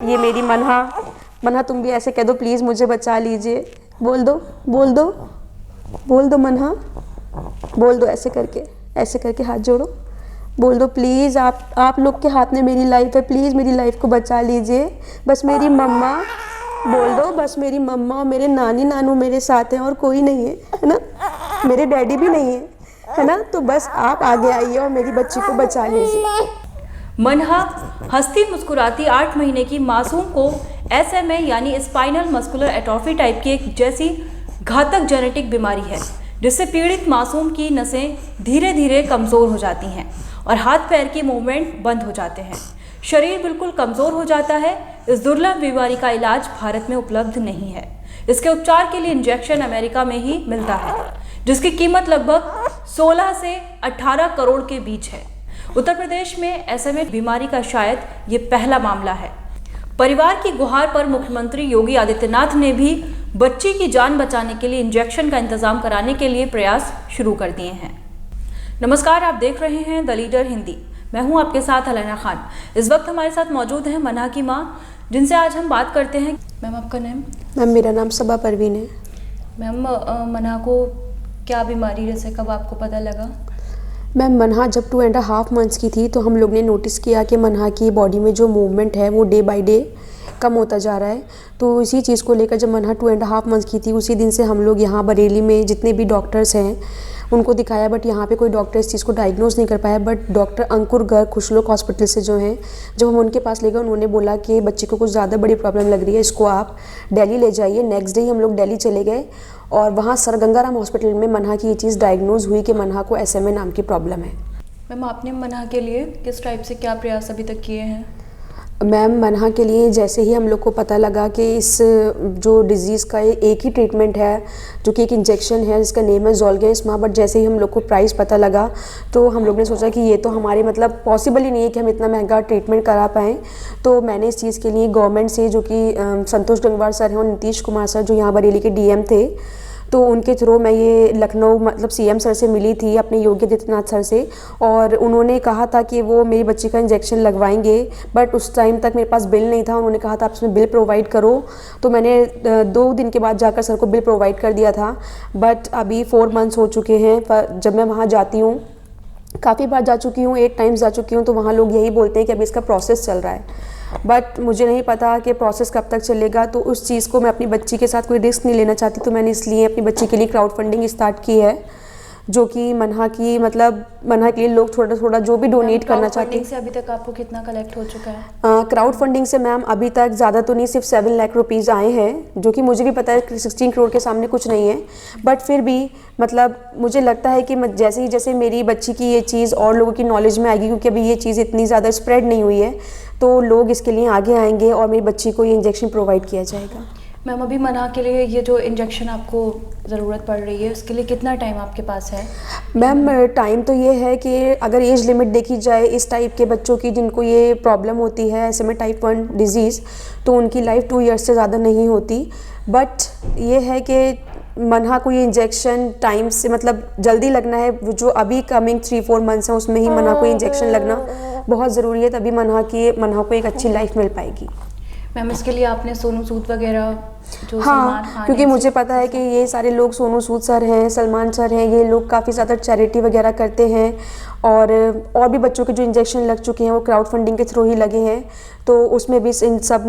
ये मेरी मन्हा, मन्हा तुम भी ऐसे कह दो प्लीज़ मुझे बचा लीजिए। बोल दो, बोल दो, बोल दो मन्हा, बोल दो ऐसे करके हाथ जोड़ो, बोल दो प्लीज़ आप लोग के हाथ में मेरी लाइफ है, प्लीज़ मेरी लाइफ को बचा लीजिए। बस मेरी मम्मा, बोल दो बस मेरी मम्मा और मेरे नानी नानू मेरे साथ हैं और कोई नहीं है ना, मेरे डैडी भी नहीं है ना, तो बस आप आगे आइए और मेरी बच्ची को बचा लीजिए। मन्हा हंसती मुस्कुराती 8 महीने की मासूम को SMA यानी स्पाइनल मस्कुलर एट्रोफी टाइप की एक जैसी घातक जेनेटिक बीमारी है, जिससे पीड़ित मासूम की नसें धीरे धीरे कमज़ोर हो जाती हैं और हाथ पैर की मूवमेंट बंद हो जाते हैं। शरीर बिल्कुल कमज़ोर हो जाता है। इस दुर्लभ बीमारी का इलाज भारत में उपलब्ध नहीं है। इसके उपचार के लिए इंजेक्शन अमेरिका में ही मिलता है, जिसकी कीमत लगभग 16 से 18 करोड़ के बीच है। उत्तर प्रदेश में SMA बीमारी का शायद ये पहला मामला है। परिवार की गुहार पर मुख्यमंत्री योगी आदित्यनाथ ने भी बच्ची की जान बचाने के लिए इंजेक्शन का इंतजाम कराने के लिए प्रयास शुरू कर दिए हैं। नमस्कार, आप देख रहे हैं द लीडर हिंदी। मैं हूं आपके साथ अलैना खान। इस वक्त हमारे साथ मौजूद हैं मन्हा की मां, जिनसे आज हम बात करते हैं। मैम, आपका नाम? मैम, मेरा नाम सबा परवीन है। मैम, मन्हा को क्या बीमारी, जैसे कब आपको पता लगा? मैम, मन्हा जब 2.5 मंथ्स की थी तो हम लोग ने नोटिस किया कि मन्हा की बॉडी में जो मूवमेंट है वो डे बाय डे कम होता जा रहा है। तो इसी चीज़ को लेकर जब मन्हा 2.5 मंथ्स की थी उसी दिन से हम लोग यहाँ बरेली में जितने भी डॉक्टर्स हैं उनको दिखाया, बट यहाँ पे कोई डॉक्टर इस चीज़ को डायग्नोज नहीं कर पाया। But doctor Ankur Garg Khushlok hospital से जो हैं, जब हम उनके पास ले गए उन्होंने बोला कि बच्चे को कुछ ज़्यादा बड़ी प्रॉब्लम लग रही है, इसको आप दिल्ली ले जाइए। नेक्स्ट डे ही हम लोग दिल्ली चले गए और वहाँ सर गंगाराम हॉस्पिटल में मन्हा की ये चीज़ डायग्नोज हुई कि मन्हा को SMA नाम की प्रॉब्लम है। मैम, आपने मन्हा के लिए किस टाइप से क्या प्रयास अभी तक किए हैं? मैम, मन्हा के लिए जैसे ही हम लोग को पता लगा कि इस जो डिज़ीज़ का एक ही ट्रीटमेंट है, जो कि एक इंजेक्शन है जिसका नेम है ज़ोलगेंस्मा, बट जैसे ही हम लोग को प्राइस पता लगा तो हम लोग ने सोचा कि ये तो हमारे मतलब पॉसिबल ही नहीं है कि हम इतना महंगा ट्रीटमेंट करा पाएँ। तो मैंने इस चीज़ के लिए गवर्नमेंट से, जो कि संतोष गंगवार सर हैं और नीतीश कुमार सर जो यहाँ बरेली के DM थे, तो उनके थ्रू मैं ये लखनऊ मतलब CM सर से मिली थी, अपने योगी आदित्यनाथ सर से, और उन्होंने कहा था कि वो मेरी बच्ची का इंजेक्शन लगवाएंगे। बट उस टाइम तक मेरे पास बिल नहीं था। उन्होंने कहा था आप इसमें बिल प्रोवाइड करो, तो मैंने 2 दिन के बाद जाकर सर को बिल प्रोवाइड कर दिया था। बट अभी 4 मंथ्स हो चुके हैं। पर जब मैं वहाँ जाती हूँ, काफ़ी बार जा चुकी हूँ, 8 टाइम्स जा चुकी हूँ, तो वहाँ लोग यही बोलते हैं कि अभी इसका प्रोसेस चल रहा है। बट मुझे नहीं पता कि प्रोसेस कब तक चलेगा, तो उस चीज़ को मैं अपनी बच्ची के साथ कोई रिस्क नहीं लेना चाहती, तो मैंने इसलिए अपनी बच्ची के लिए क्राउड फंडिंग स्टार्ट की है, जो कि मन्हा की मतलब मन्हा के लिए लोग थोड़ा थोड़ा जो भी डोनेट करना चाहते हैं। से अभी तक आपको कितना कलेक्ट हो चुका है? क्राउड फंडिंग से मैम अभी तक ज़्यादा तो नहीं, सिर्फ 7 लाख रुपीज़ आए हैं, जो कि मुझे भी पता है कि 16 करोड़ के सामने कुछ नहीं है। बट फिर भी मतलब मुझे लगता है कि जैसे मेरी बच्ची की ये चीज़ और लोगों की नॉलेज में आएगी, क्योंकि अभी ये चीज़ इतनी ज़्यादा स्प्रेड नहीं हुई है, तो लोग इसके लिए आगे आएंगे और मेरी बच्ची को ये इंजेक्शन प्रोवाइड किया जाएगा। मैम, अभी मन्हा के लिए ये जो इंजेक्शन आपको ज़रूरत पड़ रही है, उसके लिए कितना टाइम आपके पास है? मैम, टाइम तो ये है कि अगर एज लिमिट देखी जाए इस टाइप के बच्चों की जिनको ये प्रॉब्लम होती है SMA टाइप 1 डिज़ीज़, तो उनकी लाइफ 2 ईयर्स से ज़्यादा नहीं होती। बट ये है कि मन्हा को ये इंजेक्शन टाइम से मतलब जल्दी लगना है। जो अभी कमिंग 3-4 मंथ्स हैं उसमें ही मन्हा को इंजेक्शन लगना बहुत ज़रूरी है, तभी मन्हा को एक अच्छी लाइफ मिल पाएगी। मैम, इसके लिए आपने सोनू सूद वगैरह जो सलमान खान, क्योंकि मुझे पता है कि ये सारे लोग, सोनू सूद सर हैं, सलमान सर हैं, ये लोग काफ़ी ज़्यादा चैरिटी वगैरह करते हैं, और भी बच्चों के जो इंजेक्शन लग चुके हैं वो क्राउड फंडिंग के थ्रू ही लगे हैं। तो उसमें भी इन सब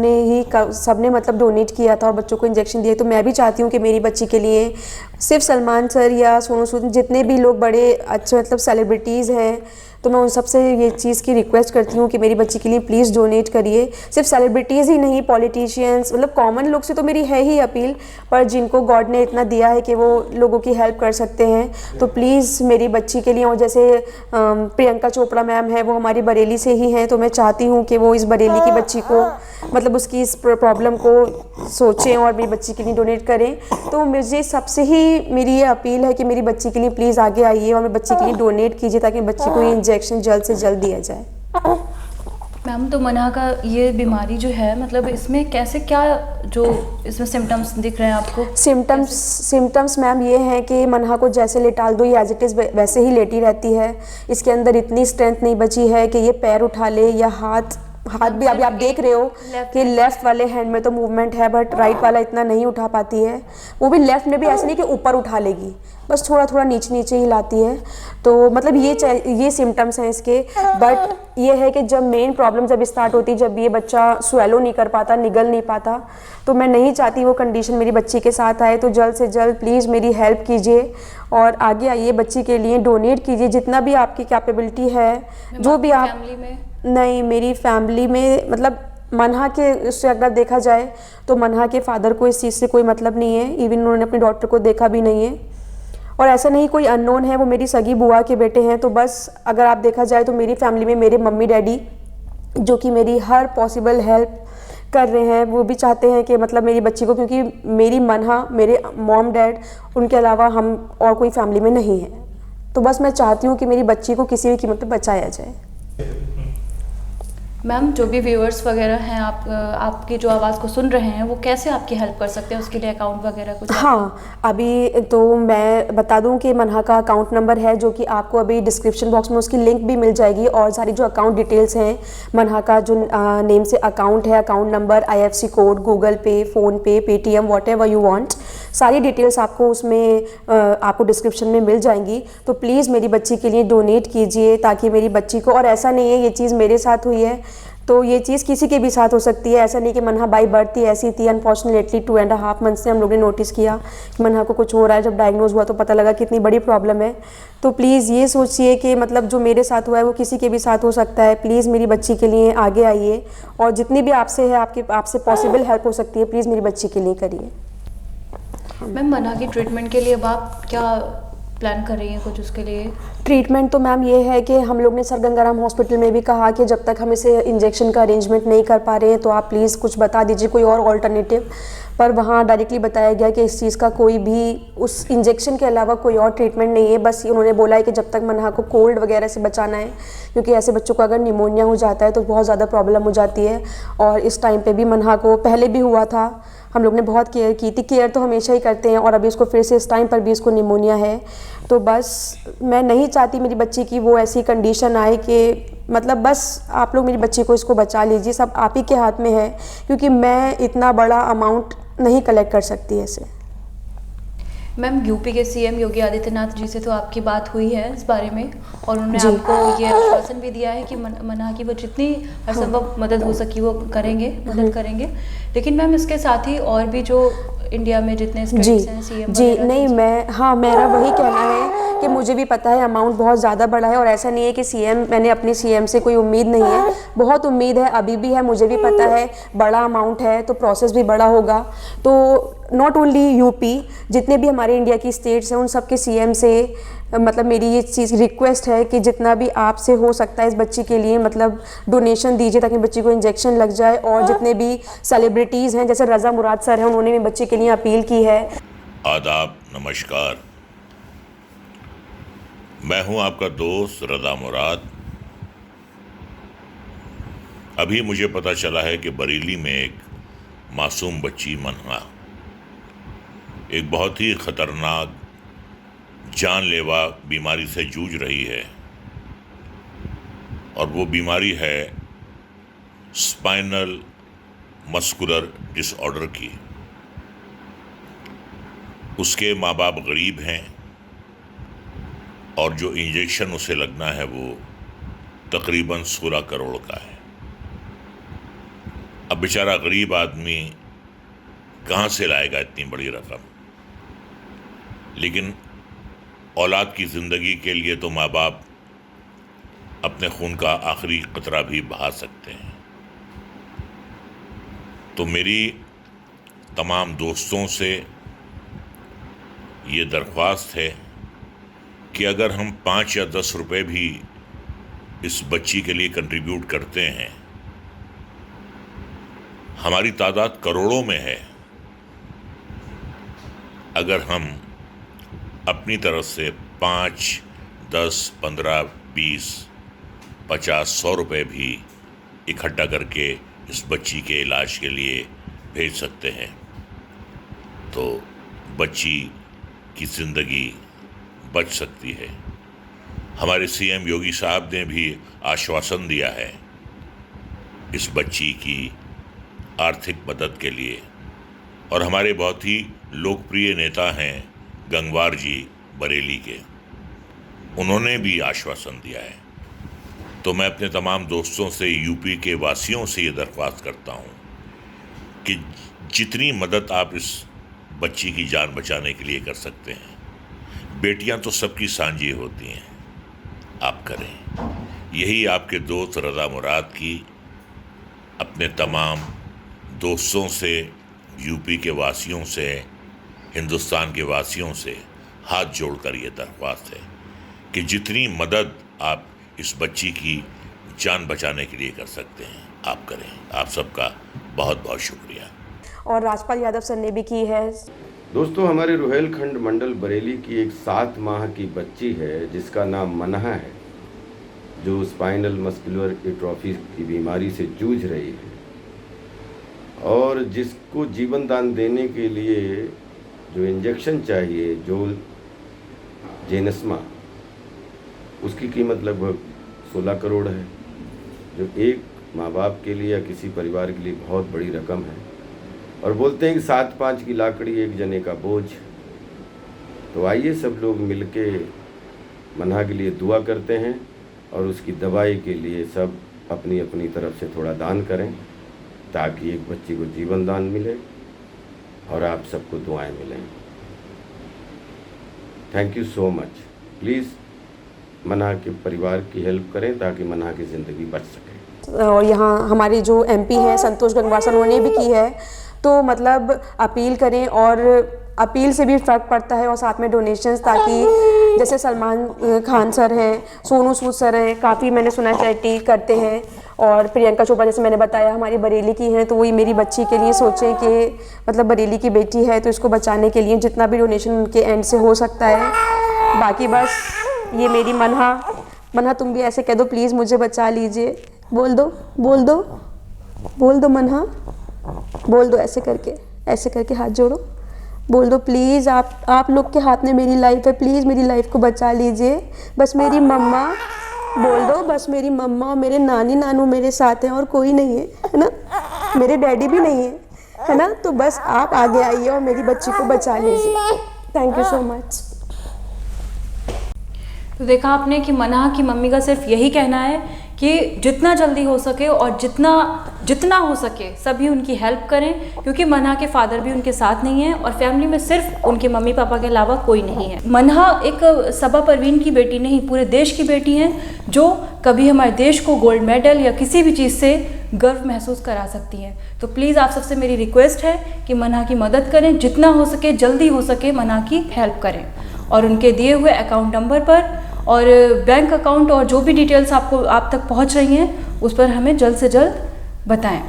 ने मतलब डोनेट किया था और बच्चों को इंजेक्शन दिए। तो मैं भी चाहती हूँ कि मेरी बच्ची के लिए सिर्फ सलमान सर या सोनू सूद, जितने भी लोग बड़े अच्छे मतलब सेलिब्रिटीज़ हैं, तो मैं उन सबसे ये चीज़ की रिक्वेस्ट करती हूँ कि मेरी बच्ची के लिए प्लीज़ डोनेट करिए। सिर्फ सेलिब्रिटीज़ ही नहीं, पॉलिटिशियंस, मतलब कॉमन लोग से तो मेरी है ही अपील, पर जिनको गॉड ने इतना दिया है कि वो लोगों की हेल्प कर सकते हैं, तो प्लीज़ मेरी बच्ची के लिए। और जैसे प्रियंका चोपड़ा मैम है, वो हमारी बरेली से ही हैं, तो मैं चाहती हूँ कि वो इस बरेली की बच्ची को मतलब उसकी इस प्रॉब्लम को सोचें और मेरी बच्ची के लिए डोनेट करें। तो मुझे सबसे ही मेरी ये अपील है कि मेरी बच्ची के लिए प्लीज़ आगे आइए और मेरी बच्ची के लिए डोनेट कीजिए, ताकि बच्ची को ये इंजेक्शन जल्द से जल्द दिया जाए। मैम, तो मन्हा का ये बीमारी जो है, मतलब इसमें कैसे क्या जो इसमें सिम्टम्स दिख रहे हैं आपको? सिम्टम्स मैम ये हैं कि मन्हा को जैसे लेटाल दो, ये एज इट इज़ वैसे ही लेटी रहती है। इसके अंदर इतनी स्ट्रेंथ नहीं बची है कि ये पैर उठा ले या हाथ भी अभी आप देख रहे हो कि लेफ्ट वाले हैंड में तो मूवमेंट है बट राइट वाला इतना नहीं उठा पाती है। वो भी लेफ्ट में भी ऐसे नहीं कि ऊपर उठा लेगी, बस थोड़ा थोड़ा नीचे नीचे हिलाती है। तो मतलब ये सिम्टम्स हैं इसके। बट ये है कि जब मेन प्रॉब्लम जब स्टार्ट होती है, जब ये बच्चा स्वेलो नहीं कर पाता, निगल नहीं पाता, तो मैं नहीं चाहती वो कंडीशन मेरी बच्ची के साथ आए। तो जल्द से जल्द प्लीज़ मेरी हेल्प कीजिए और आगे आइए, बच्ची के लिए डोनेट कीजिए जितना भी आपकी कैपेबिलिटी है, जो भी आप। फैमिली में नहीं, मेरी फैमिली में मतलब मनहा के उससे अगर देखा जाए तो मनहा के फादर को इस चीज़ से कोई मतलब नहीं है, इवन उन्होंने अपनी डॉटर को देखा भी नहीं है। और ऐसा नहीं कोई अननोन है, वो मेरी सगी बुआ के बेटे हैं। तो बस अगर आप देखा जाए तो मेरी फैमिली में मेरे मम्मी डैडी जो कि मेरी हर पॉसिबल हेल्प कर रहे हैं, वो भी चाहते हैं कि मतलब मेरी बच्ची को, क्योंकि मेरी मनहा, मेरे मॉम डैड, उनके अलावा हम और कोई फैमिली में नहीं है। तो बस मैं चाहती हूँ कि मेरी बच्ची को किसी भी कीमत पे बचाया जाए। मैम, जो भी व्यूअर्स वगैरह हैं आपकी जो आवाज़ को सुन रहे हैं, वो कैसे आपकी हेल्प कर सकते हैं? उसके लिए अकाउंट वगैरह कुछ? हाँ, अभी तो मैं बता दूं कि मनहा का अकाउंट नंबर है जो कि आपको अभी डिस्क्रिप्शन बॉक्स में उसकी लिंक भी मिल जाएगी, और सारी जो अकाउंट डिटेल्स हैं, मनहा का जो नेम से अकाउंट है, account number, IFSC code, Google pay, PhonePe, Paytm, whatever you want, सारी डिटेल्स आपको उसमें आपको डिस्क्रिप्शन में मिल जाएंगी। तो प्लीज़ मेरी बच्ची के लिए डोनेट कीजिए ताकि मेरी बच्ची को, और ऐसा नहीं है ये चीज़ मेरे साथ हुई है तो ये चीज़ किसी के भी साथ हो सकती है। ऐसा नहीं कि मनहा बाई बर्थ ही ऐसी थी। अनफॉर्चुनेटली 2.5 मंथ से हम लोग ने नोटिस किया कि मनहा को कुछ हो रहा है। जब डायग्नोज हुआ तो पता लगा कितनी बड़ी प्रॉब्लम है। तो प्लीज़ ये सोचिए कि मतलब जो मेरे साथ हुआ है वो किसी के भी साथ हो सकता है। प्लीज़ मेरी बच्ची के लिए आगे आइए, और जितनी भी आपसे है, आपसे पॉसिबल हेल्प हो सकती है, प्लीज़ मेरी बच्ची के लिए करिए। मैम, मनहा की ट्रीटमेंट के लिए अब आप क्या प्लान कर रही हैं कुछ उसके लिए? ट्रीटमेंट तो मैम ये है कि हम लोग ने सर गंगाराम हॉस्पिटल में भी कहा कि जब तक हम इसे इंजेक्शन का अरेंजमेंट नहीं कर पा रहे हैं तो आप प्लीज़ कुछ बता दीजिए कोई और ऑल्टरनेटिव। पर वहाँ डायरेक्टली बताया गया कि इस चीज़ का कोई भी, उस इंजेक्शन के अलावा कोई और ट्रीटमेंट नहीं है। बस उन्होंने बोला है कि जब तक मनहा को कोल्ड वगैरह से बचाना है, क्योंकि ऐसे बच्चों को अगर निमोनिया हो जाता है तो बहुत ज़्यादा प्रॉब्लम हो जाती है। और इस टाइम पे भी मनहा को पहले भी हुआ था, हम लोग ने बहुत केयर की थी। केयर तो हमेशा ही करते हैं, और अभी उसको फिर से इस टाइम पर भी इसको निमोनिया है। तो बस मैं नहीं चाहती मेरी बच्ची की वो ऐसी कंडीशन आए कि मतलब बस आप लोग मेरी बच्ची को, इसको बचा लीजिए। सब आप ही के हाथ में है, क्योंकि मैं इतना बड़ा अमाउंट नहीं कलेक्ट कर सकती ऐसे। मैम, यूपी के CM योगी आदित्यनाथ जी से तो आपकी बात हुई है इस बारे में, और उन्होंने आपको ये आश्वासन भी दिया है कि मनहा की वो जितनी हर संभव मदद हो सकी वो करेंगे, मदद करेंगे। लेकिन मैम, इसके साथ ही और भी जो इंडिया में जितने स्टेट्स हैं, CM जी नहीं, मेरा वही कहना है कि मुझे भी पता है अमाउंट बहुत ज़्यादा बड़ा है, और ऐसा नहीं है कि मैंने अपनी CM से कोई उम्मीद नहीं है, बहुत उम्मीद है, अभी भी है। मुझे भी पता है बड़ा अमाउंट है तो प्रोसेस भी बड़ा होगा। तो नॉट ओनली यूपी, जितने भी हमारे इंडिया की स्टेट्स हैं उन सब के CM से मतलब मेरी ये चीज़ रिक्वेस्ट है कि जितना भी आपसे हो सकता है इस बच्ची के लिए मतलब डोनेशन दीजिए ताकि बच्ची को इंजेक्शन लग जाए। और जितने भी सेलिब्रिटीज़ हैं, जैसे रज़ा मुराद सर हैं, उन्होंने भी बच्चे के लिए अपील की है। आदाब, नमस्कार। मैं हूं आपका दोस्त रज़ा मुराद। अभी मुझे पता चला है कि बरेली में एक मासूम बच्ची मनहा एक बहुत ही ख़तरनाक जानलेवा बीमारी से जूझ रही है, और वो बीमारी है स्पाइनल मस्कुलर डिसऑर्डर की। उसके माँ बाप गरीब हैं, और जो इंजेक्शन उसे लगना है वो तकरीबन 16 करोड़ का है। अब बेचारा गरीब आदमी कहाँ से लाएगा इतनी बड़ी रकम? लेकिन औलाद की ज़िंदगी के लिए तो माँ बाप अपने खून का आखिरी कतरा भी बहा सकते हैं। तो मेरी तमाम दोस्तों से ये दरख्वास्त है कि अगर हम 5 या 10 रुपए भी इस बच्ची के लिए कंट्रीब्यूट करते हैं, हमारी तादाद करोड़ों में है। अगर हम अपनी तरफ से 5, 10, 15, 20, 50, 100 रुपए भी इकट्ठा करके इस बच्ची के इलाज के लिए भेज सकते हैं, तो बच्ची की ज़िंदगी बच सकती है। हमारे CM योगी साहब ने भी आश्वासन दिया है इस बच्ची की आर्थिक मदद के लिए। और हमारे बहुत ही लोकप्रिय नेता हैं गंगवार जी बरेली के, उन्होंने भी आश्वासन दिया है। तो मैं अपने तमाम दोस्तों से, यूपी के वासियों से ये दरख्वास्त करता हूँ कि जितनी मदद आप इस बच्ची की जान बचाने के लिए कर सकते हैं, बेटियां तो सबकी सांझी होती हैं, आप करें। यही आपके दोस्त रज़ा मुराद की अपने तमाम दोस्तों से, यूपी के वासियों से, हिंदुस्तान के वासियों से हाथ जोड़कर ये दरख्वास्त है कि जितनी मदद आप इस बच्ची की जान बचाने के लिए कर सकते हैं, आप करें। आप सबका बहुत बहुत शुक्रिया। और राजपाल यादव सर ने भी की है। दोस्तों, हमारे रुहेलखंड मंडल बरेली की एक 7 माह की बच्ची है जिसका नाम मनहा है, जो स्पाइनल मस्कुलर एट्रोफी की बीमारी से जूझ रही है और जिसको जीवन दान देने के लिए जो इंजेक्शन चाहिए, जो जेनेस्मा, उसकी कीमत लगभग 16 करोड़ है, जो एक माँ बाप के लिए या किसी परिवार के लिए बहुत बड़ी रकम है। और बोलते हैं कि 7-5 की लाकड़ी एक जने का बोझ। तो आइए सब लोग मिलके मनहा के लिए दुआ करते हैं और उसकी दवाई के लिए सब अपनी अपनी तरफ से थोड़ा दान करें, ताकि एक बच्ची को जीवन दान मिले और आप सबको दुआएं मिलें। Thank you so much. Please Manha के परिवार की हेल्प करें ताकि मनहा की ज़िंदगी बच सके। और यहाँ हमारे जो एमपी हैं संतोष गंगवार सर, उन्होंने भी की है। तो मतलब अपील करें, और अपील से भी फ़र्क पड़ता है, और साथ में डोनेशंस, ताकि जैसे सलमान खान सर हैं, सोनू सूद सर हैं, काफ़ी मैंने सुना चैरिटी करते हैं। और प्रियंका चोपड़ा, जैसे मैंने बताया, हमारी बरेली की हैं, तो वही मेरी बच्ची के लिए सोचें कि मतलब बरेली की बेटी है तो इसको बचाने के लिए जितना भी डोनेशन उनके एंड से हो सकता है। बाकी बस ये मेरी मनहा तुम भी ऐसे कह दो, प्लीज़ मुझे बचा लीजिए। बोल दो बोल दो बोल दो मनहा, बोल दो ऐसे करके हाथ जोड़ो, बोल दो प्लीज़। आप लोग के हाथ में मेरी लाइफ है, प्लीज़ मेरी लाइफ को बचा लीजिए। बस मेरी मम्मा, बोल दो, बस मेरी मम्मा और मेरे नानी नानू मेरे साथ हैं और कोई नहीं है ना, मेरे डैडी भी नहीं है ना। तो बस आप आगे आइए और मेरी बच्ची को बचा लीजिए। Thank you so much. तो देखा आपने कि मनहा की मम्मी का सिर्फ यही कहना है कि जितना जल्दी हो सके और जितना हो सके सभी उनकी हेल्प करें, क्योंकि मनहा के फादर भी उनके साथ नहीं हैं और फैमिली में सिर्फ उनके मम्मी पापा के अलावा कोई नहीं है। मनहा एक सबा परवीन की बेटी नहीं, पूरे देश की बेटी हैं, जो कभी हमारे देश को गोल्ड मेडल या किसी भी चीज़ से गर्व महसूस करा सकती हैं। तो प्लीज़ आप सबसे मेरी रिक्वेस्ट है कि मनहा की मदद करें, जितना हो सके जल्दी हो सके मनहा की हेल्प करें, और उनके दिए हुए अकाउंट नंबर पर और बैंक अकाउंट और जो भी डिटेल्स आप तक पहुंच रही हैं उस पर हमें जल्द से जल्द बताएं।